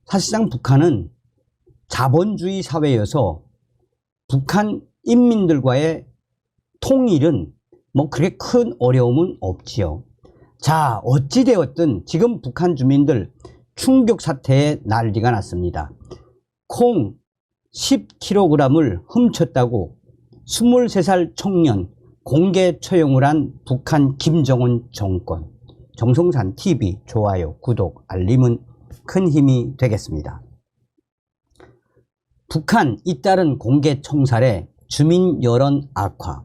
사실상 북한은 자본주의 사회여서 북한 인민들과의 통일은 뭐 그렇게 큰 어려움은 없지요. 자, 어찌되었든 지금 북한 주민들 충격 사태에 난리가 났습니다. 콩 10kg을 훔쳤다고 23살 청년 공개 처형을 한 북한 김정은 정권. 정성산 TV 좋아요, 구독, 알림은 큰 힘이 되겠습니다. 북한 잇따른 공개 총살에 주민 여론 악화.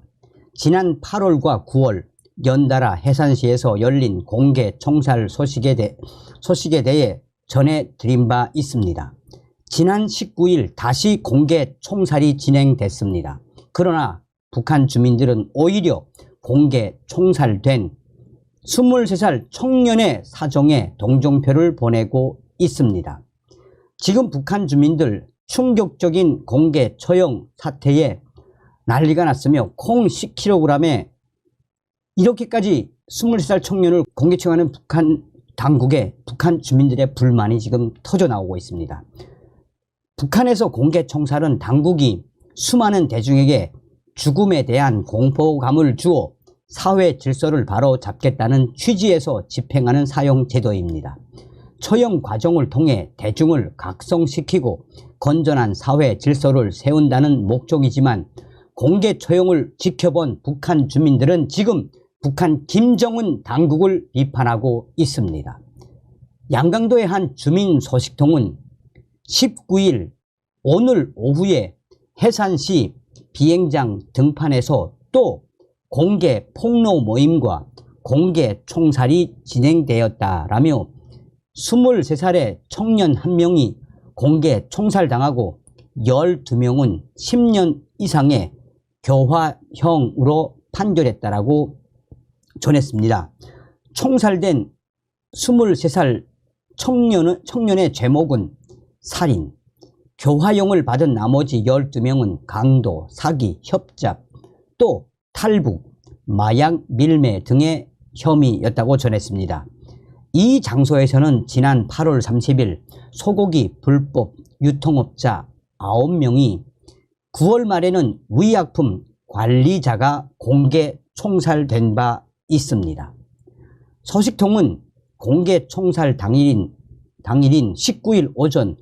지난 8월과 9월 연달아 해산시에서 열린 공개 총살 소식에 대해 전해드린 바 있습니다. 지난 19일 다시 공개 총살이 진행됐습니다. 그러나 북한 주민들은 오히려 공개 총살된 23살 청년의 사정에 동정표를 보내고 있습니다. 지금 북한 주민들 충격적인 공개 처형 사태에 난리가 났으며 콩 10kg에 이렇게까지 23살 청년을 공개 처형하는 북한 당국에 북한 주민들의 불만이 지금 터져 나오고 있습니다. 북한에서 공개 총살은 당국이 수많은 대중에게 죽음에 대한 공포감을 주어 사회 질서를 바로 잡겠다는 취지에서 집행하는 사형 제도입니다. 처형 과정을 통해 대중을 각성시키고 건전한 사회 질서를 세운다는 목적이지만 공개 처형을 지켜본 북한 주민들은 지금 북한 김정은 당국을 비판하고 있습니다. 양강도의 한 주민 소식통은 19일 오늘 오후에 해산시 비행장 등판에서 또 공개 폭로 모임과 공개 총살이 진행되었다라며 23살의 청년 1명이 공개 총살당하고 12명은 10년 이상의 교화형으로 판결했다라고 전했습니다. 총살된 23살 청년의 제목은 살인, 교화형을 받은 나머지 12명은 강도, 사기, 협잡, 또 탈북, 마약 밀매 등의 혐의였다고 전했습니다. 이 장소에서는 지난 8월 30일 소고기 불법 유통업자 9명이 9월 말에는 의약품 관리자가 공개 총살된 바 있습니다. 소식통은 공개 총살 당일인 19일 오전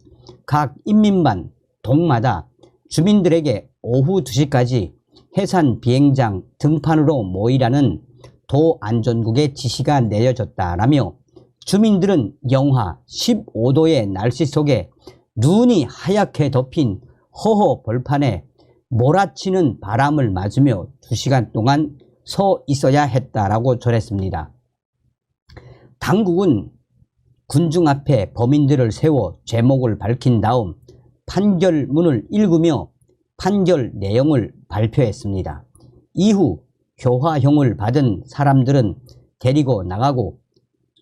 각 인민반 동마다 주민들에게 오후 2시까지 해산 비행장 등판으로 모이라는 도안전국의 지시가 내려졌다라며 주민들은 영하 15도의 날씨 속에 눈이 하얗게 덮인 허허 벌판에 몰아치는 바람을 맞으며 2시간 동안 서 있어야 했다라고 전했습니다. 당국은 군중 앞에 범인들을 세워 제목을 밝힌 다음 판결문을 읽으며 판결 내용을 발표했습니다. 이후 교화형을 받은 사람들은 데리고 나가고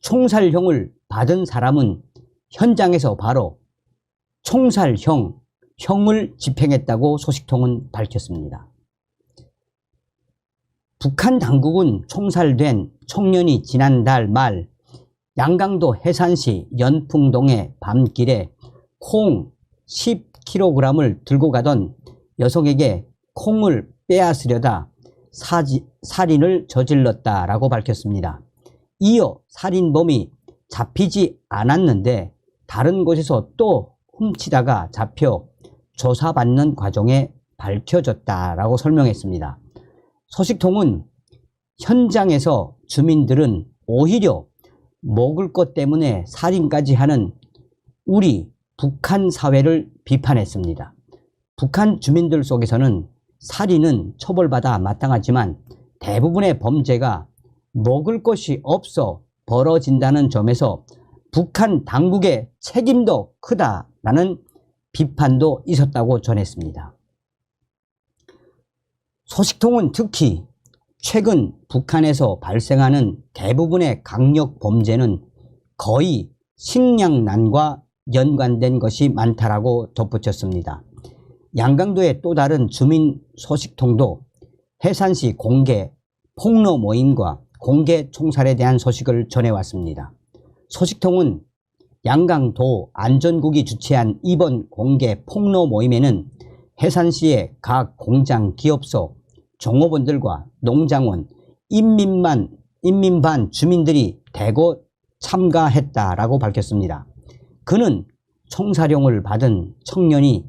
총살형을 받은 사람은 현장에서 바로 총살형을 집행했다고 소식통은 밝혔습니다. 북한 당국은 총살된 청년이 지난달 말 양강도 해산시 연풍동의 밤길에 콩 10kg을 들고 가던 여성에게 콩을 빼앗으려다 살인을 저질렀다라고 밝혔습니다. 이어 살인범이 잡히지 않았는데 다른 곳에서 또 훔치다가 잡혀 조사받는 과정에 밝혀졌다라고 설명했습니다. 소식통은 현장에서 주민들은 오히려 먹을 것 때문에 살인까지 하는 우리 북한 사회를 비판했습니다. 북한 주민들 속에서는 살인은 처벌받아 마땅하지만 대부분의 범죄가 먹을 것이 없어 벌어진다는 점에서 북한 당국의 책임도 크다라는 비판도 있었다고 전했습니다. 소식통은 특히 최근 북한에서 발생하는 대부분의 강력 범죄는 거의 식량난과 연관된 것이 많다라고 덧붙였습니다. 양강도의 또 다른 주민 소식통도 해산시 공개 폭로 모임과 공개 총살에 대한 소식을 전해왔습니다. 소식통은 양강도 안전국이 주최한 이번 공개 폭로 모임에는 해산시의 각 공장 기업소, 종업원들과 농장원, 인민반 주민들이 대거 참가했다라고 밝혔습니다. 그는 총사령을 받은 청년이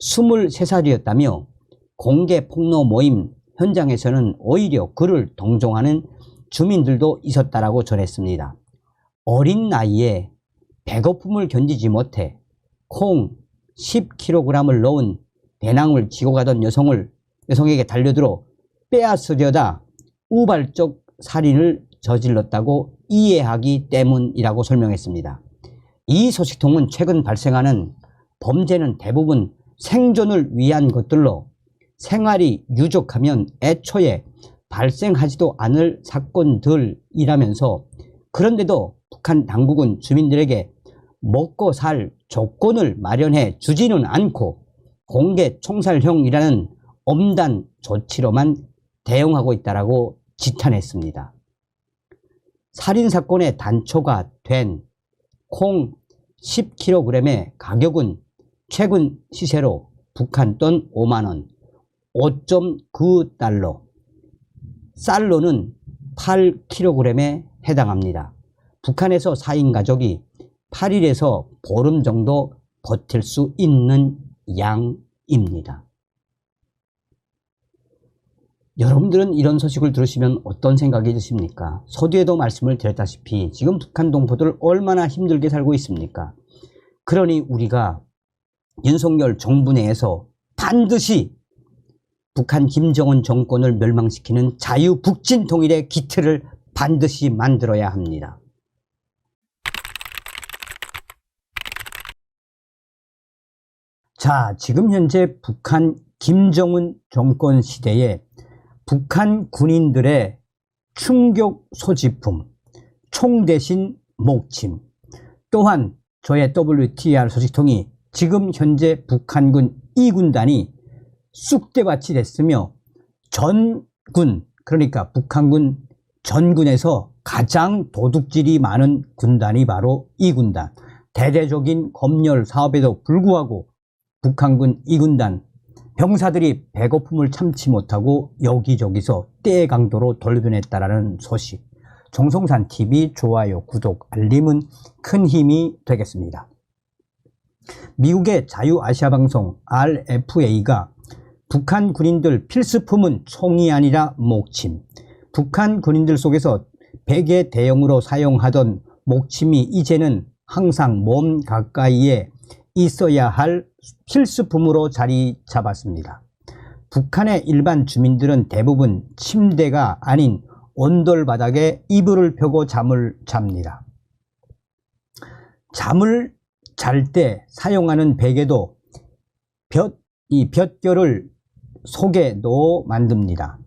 23살이었다며 공개 폭로 모임 현장에서는 오히려 그를 동정하는 주민들도 있었다라고 전했습니다. 어린 나이에 배고픔을 견디지 못해 콩 10kg을 넣은 배낭을 지고 가던 여성에게 달려들어 빼앗으려다 우발적 살인을 저질렀다고 이해하기 때문이라고 설명했습니다. 이 소식통은 최근 발생하는 범죄는 대부분 생존을 위한 것들로 생활이 유족하면 애초에 발생하지도 않을 사건들이라면서, 그런데도 북한 당국은 주민들에게 먹고 살 조건을 마련해 주지는 않고 공개 총살형이라는 엄단 조치로만 대응하고 있다라고 지탄했습니다. 살인사건의 단초가 된 콩 10kg의 가격은 최근 시세로 북한 돈 5만원, 5.9달러, 쌀로는 8kg에 해당합니다. 북한에서 4인 가족이 8일에서 보름 정도 버틸 수 있는 양입니다. 여러분들은 이런 소식을 들으시면 어떤 생각이 드십니까? 서두에도 말씀을 드렸다시피 지금 북한 동포들 얼마나 힘들게 살고 있습니까? 그러니 우리가 윤석열 정부 내에서 반드시 북한 김정은 정권을 멸망시키는 자유북진 통일의 기틀을 반드시 만들어야 합니다. 자, 지금 현재 북한 김정은 정권 시대에 북한 군인들의 충격 소지품, 총 대신 목침, 또한 저의 WTR 소식통이 지금 현재 북한군 2군단이 쑥대밭이 됐으며 전군, 그러니까 북한군 전군에서 가장 도둑질이 많은 군단이 바로 2군단, 대대적인 검열 사업에도 불구하고 북한군 2군단 병사들이 배고픔을 참지 못하고 여기저기서 때의 강도로 돌변했다라는 소식. 정성산TV 좋아요, 구독, 알림은 큰 힘이 되겠습니다. 미국의 자유아시아방송 RFA가 북한 군인들 필수품은 총이 아니라 목침, 북한 군인들 속에서 베개 대용으로 사용하던 목침이 이제는 항상 몸 가까이에 있어야 할 필수품으로 자리 잡았습니다. 북한의 일반 주민들은 대부분 침대가 아닌 온돌바닥에 이불을 펴고 잠을 잡니다. 잠을 잘 때 사용하는 베개도 볕결을 속에 넣어 만듭니다.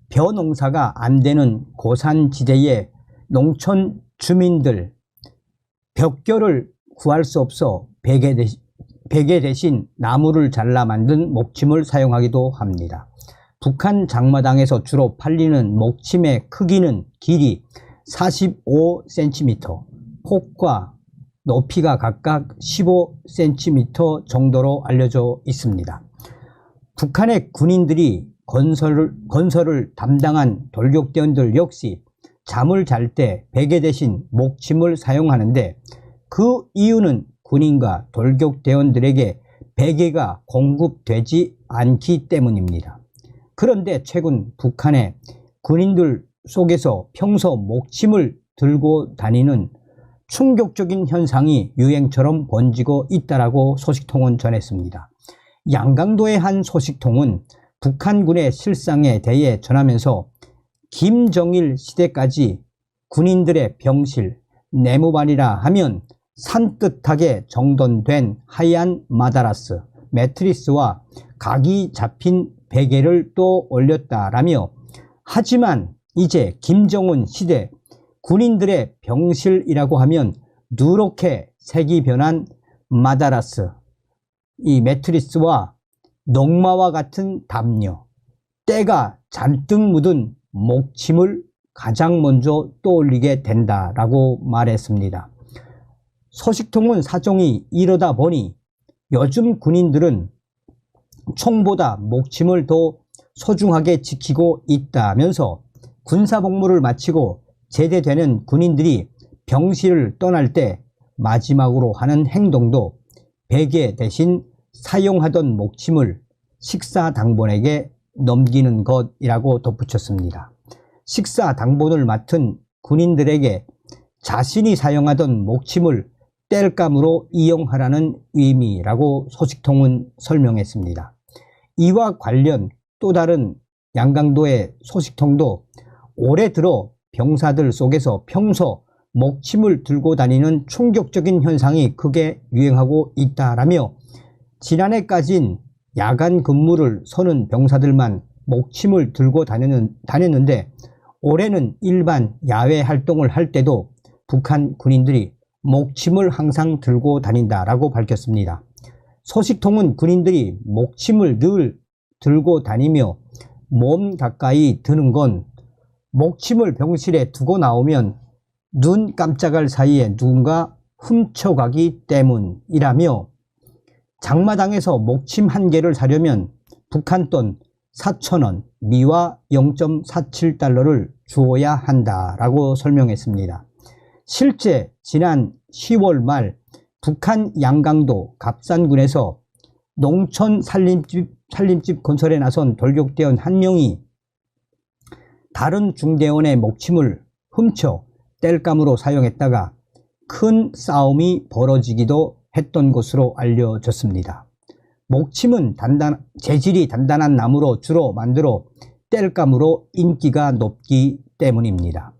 벼 농사가 안 되는 고산지대의 농촌 주민들, 볕결을 구할 수 없어 베개 대신 나무를 잘라 만든 목침을 사용하기도 합니다. 북한 장마당에서 주로 팔리는 목침의 크기는 길이 45cm, 폭과 높이가 각각 15cm 정도로 알려져 있습니다. 북한의 군인들이 건설을 담당한 돌격대원들 역시 잠을 잘 때 베개 대신 목침을 사용하는데, 그 이유는 군인과 돌격대원들에게 베개가 공급되지 않기 때문입니다. 그런데 최근 북한의 군인들 속에서 평소 목침을 들고 다니는 충격적인 현상이 유행처럼 번지고 있다라고 소식통은 전했습니다. 양강도의 한 소식통은 북한군의 실상에 대해 전하면서 김정일 시대까지 군인들의 병실, 내무반이라 하면 산뜻하게 정돈된 하얀 마다라스, 매트리스와 각이 잡힌 베개를 또 올렸다라며, 하지만 이제 김정은 시대 군인들의 병실이라고 하면 누렇게 색이 변한 마다라스, 이 매트리스와 녹마와 같은 담요, 때가 잔뜩 묻은 목침을 가장 먼저 떠올리게 된다라고 말했습니다. 소식통은 사정이 이러다 보니 요즘 군인들은 총보다 목침을 더 소중하게 지키고 있다면서 군사복무를 마치고 제대되는 군인들이 병실을 떠날 때 마지막으로 하는 행동도 베개 대신 사용하던 목침을 식사당번에게 넘기는 것이라고 덧붙였습니다. 식사당번을 맡은 군인들에게 자신이 사용하던 목침을 땔감으로 이용하라는 의미라고 소식통은 설명했습니다. 이와 관련 또 다른 양강도의 소식통도 올해 들어 병사들 속에서 평소 목침을 들고 다니는 충격적인 현상이 크게 유행하고 있다라며 지난해까진 야간 근무를 서는 병사들만 목침을 들고 다녔는데 올해는 일반 야외 활동을 할 때도 북한 군인들이 목침을 항상 들고 다닌다라고 밝혔습니다. 소식통은 군인들이 목침을 늘 들고 다니며 몸 가까이 드는 건 목침을 병실에 두고 나오면 눈 깜짝할 사이에 누군가 훔쳐가기 때문이라며 장마당에서 목침 한 개를 사려면 북한 돈 4,000원, 미화 0.47달러를 주어야 한다라고 설명했습니다. 실제 지난 10월 말 북한 양강도 갑산군에서 농촌 살림집 건설에 나선 돌격대원 한 명이 다른 중대원의 목침을 훔쳐 땔감으로 사용했다가 큰 싸움이 벌어지기도 했던 것으로 알려졌습니다. 목침은 재질이 단단한 나무로 주로 만들어 땔감으로 인기가 높기 때문입니다.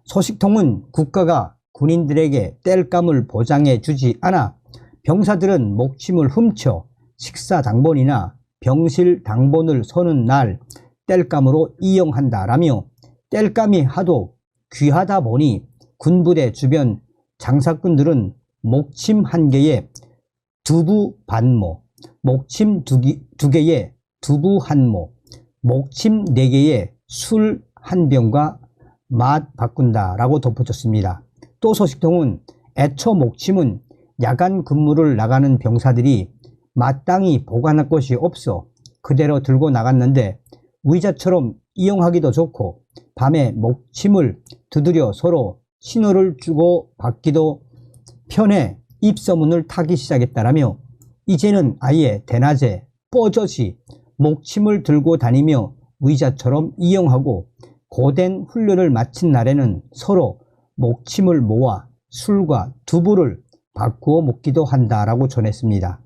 소식통은 국가가 군인들에게 땔감을 보장해 주지 않아 병사들은 목침을 훔쳐 식사당번이나 병실 당번을 서는 날 땔감으로 이용한다라며 땔감이 하도 귀하다 보니 군부대 주변 장사꾼들은 목침 한 개에 두부 반모, 목침 두 개에 두부 한 모, 목침 네 개에 술 한 병과 맛 바꾼다라고 덧붙였습니다. 또 소식통은 애초 목침은 야간 근무를 나가는 병사들이 마땅히 보관할 곳이 없어 그대로 들고 나갔는데 의자처럼 이용하기도 좋고 밤에 목침을 두드려 서로 신호를 주고 받기도 편해 입소문을 타기 시작했다라며 이제는 아예 대낮에 뻐젓이 목침을 들고 다니며 의자처럼 이용하고 고된 훈련을 마친 날에는 서로 목침을 모아 술과 두부를 바꾸어 먹기도 한다라고 전했습니다.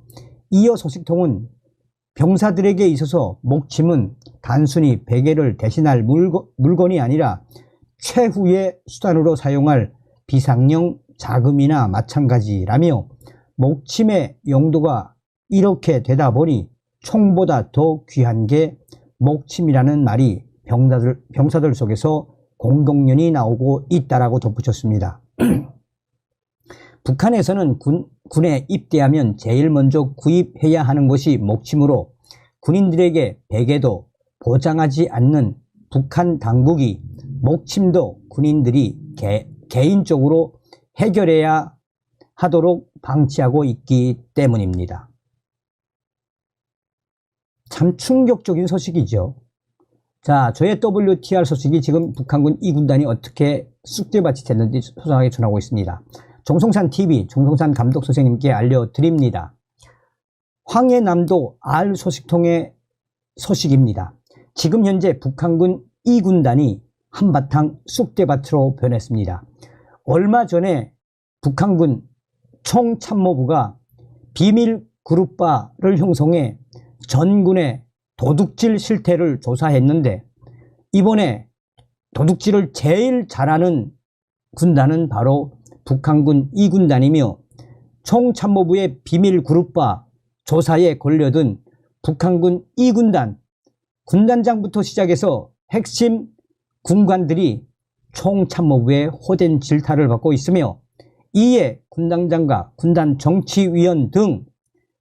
이어 소식통은 병사들에게 있어서 목침은 단순히 베개를 대신할 물건이 아니라 최후의 수단으로 사용할 비상용 자금이나 마찬가지라며 목침의 용도가 이렇게 되다 보니 총보다 더 귀한 게 목침이라는 말이 병사들 속에서 공동연이 나오고 있다라고 덧붙였습니다. 북한에서는 군에 입대하면 제일 먼저 구입해야 하는 것이 목침으로 군인들에게 베개도 보장하지 않는 북한 당국이 목침도 군인들이 개인적으로 해결해야 하도록 방치하고 있기 때문입니다. 참 충격적인 소식이죠. 자, 저의 WTR 소식이 지금 북한군 2군단이 어떻게 쑥대밭이 됐는지 소상하게 전하고 있습니다. 정성산TV, 정성산 감독 선생님께 알려드립니다. 황해남도 R 소식통의 소식입니다. 지금 현재 북한군 2군단이 한바탕 쑥대밭으로 변했습니다. 얼마 전에 북한군 총참모부가 비밀 그룹바를 형성해 전군의 도둑질 실태를 조사했는데 이번에 도둑질을 제일 잘하는 군단은 바로 북한군 2군단이며 총참모부의 비밀 그룹바 조사에 걸려든 북한군 2군단 군단장부터 시작해서 핵심 군관들이 총참모부의 호된 질타를 받고 있으며 이에 군단장과 군단 정치위원 등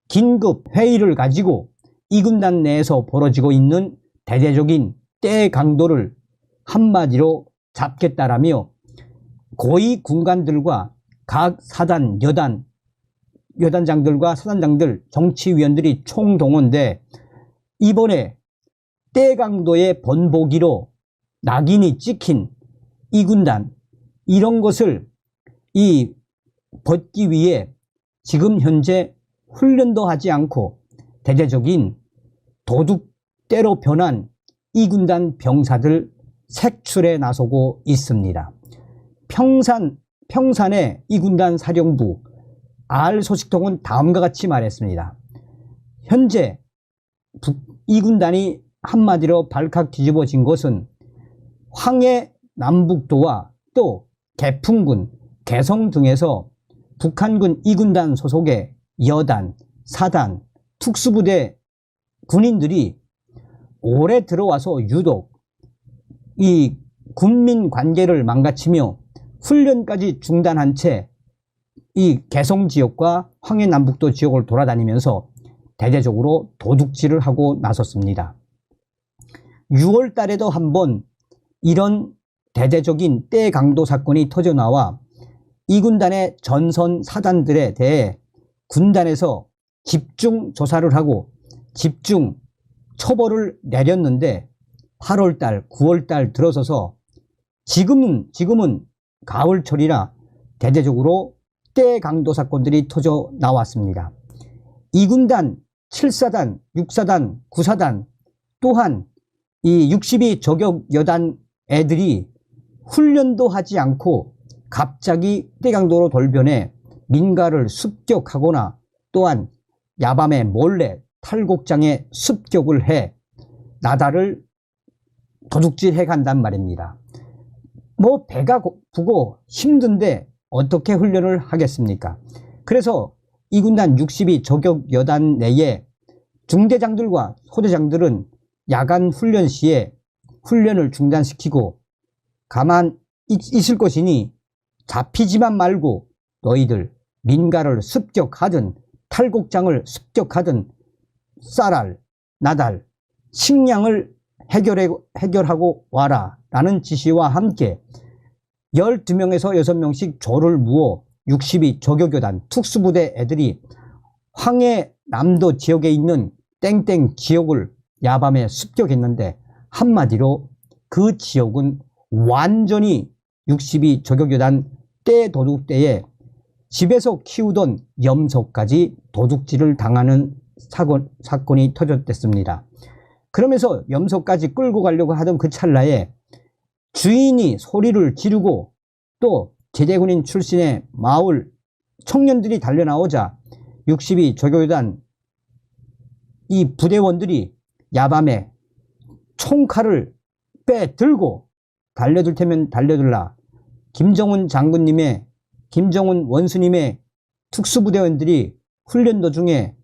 긴급 회의를 가지고 2군단 내에서 벌어지고 있는 대대적인 때 강도를 한마디로 잡겠다라며 고위 군관들과 각 사단, 여단장들과 사단장들, 정치위원들이 총동원돼 이번에 떼강도의 본보기로 낙인이 찍힌 이 군단, 이런 것을 벗기 위해 지금 현재 훈련도 하지 않고 대대적인 도둑대로 변한 이 군단 병사들 색출에 나서고 있습니다. 평산의 이 군단 사령부 알 소식통은 다음과 같이 말했습니다. 현재 이 군단이 한마디로 발칵 뒤집어진 것은 황해 남북도와 또 개풍군, 개성 등에서 북한군 이 군단 소속의 여단, 사단, 특수부대 군인들이 올해 들어와서 유독 이 군민 관계를 망가치며 훈련까지 중단한 채 이 개성 지역과 황해 남북도 지역을 돌아다니면서 대대적으로 도둑질을 하고 나섰습니다. 6월 달에도 한번 이런 대대적인 떼강도 사건이 터져나와 이 군단의 전선 사단들에 대해 군단에서 집중 조사를 하고 집중 처벌을 내렸는데 8월달, 9월달 들어서서 지금은 가을철이라 대대적으로 떼강도 사건들이 터져 나왔습니다. 이 군단 7사단, 6사단, 9사단 또한 이 62 저격여단 애들이 훈련도 하지 않고 갑자기 떼강도로 돌변해 민가를 습격하거나 또한 야밤에 몰래 탈곡장에 습격을 해 나다를 도둑질해 간단 말입니다. 뭐 배가 고프고 힘든데 어떻게 훈련을 하겠습니까? 그래서 이 군단 62 저격여단 내에 중대장들과 소대장들은 야간 훈련 시에 훈련을 중단시키고 가만 있을 것이니 잡히지만 말고 너희들 민가를 습격하든 탈곡장을 습격하든 쌀알, 나달, 식량을 해결하고 와라 라는 지시와 함께 12명에서 6명씩 조를 무어 62 저격여단 특수부대 애들이 황해 남도 지역에 있는 땡땡 지역을 야밤에 습격했는데 한마디로 그 지역은 완전히 62 저격여단 떼도둑대에 집에서 키우던 염소까지 도둑질을 당하는 사건이 터졌댔습니다. 그러면서 염소까지 끌고 가려고 하던 그 찰나에 주인이 소리를 지르고 또 제대군인 출신의 마을 청년들이 달려나오자 62 저격여단 이 부대원들이 야밤에 총칼을 빼들고 달려들 테면 달려들라. 김정은 장군님의, 김정은 원수님의 특수부대원들이 훈련 도중에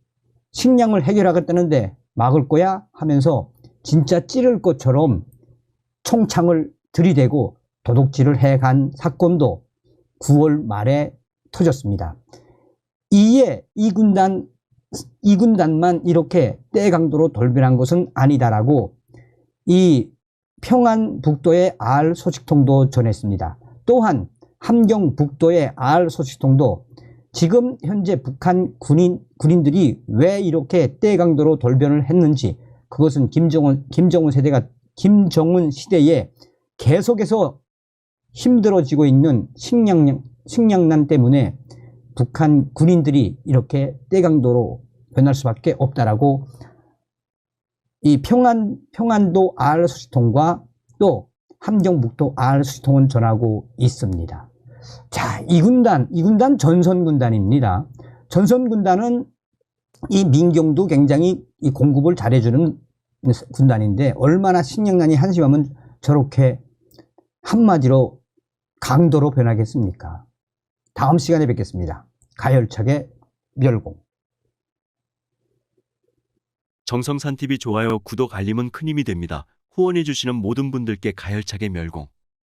식량을 해결하겠다는데 막을 거야 하면서 진짜 찌를 것처럼 총창을 들이대고 도둑질을 해간 사건도 9월 말에 터졌습니다. 이에 이 군단만 이렇게 떼강도로 돌변한 것은 아니다라고 이 평안북도의 알 소식통도 전했습니다. 또한 함경북도의 알 소식통도 지금 현재 북한 군인들이 왜 이렇게 떼강도로 돌변을 했는지, 그것은 김정은 시대에 계속해서 힘들어지고 있는 식량난 때문에 북한 군인들이 이렇게 떼강도로 변할 수밖에 없다라고 이 평안도 알 소식통과 또 함경북도 알 소식통은 전하고 있습니다. 자, 이 군단 전선군단입니다. 전선군단은 이 민경도 굉장히 이 공급을 잘해주는 군단인데 얼마나 식량난이 한심하면 저렇게 한마디로 강도로 변하겠습니까? 다음 시간에 뵙겠습니다. 가열차게 멸공. 정성산TV 좋아요, 구독, 알림은 큰 힘이 됩니다. 후원해주시는 모든 분들께 가열차게 멸공.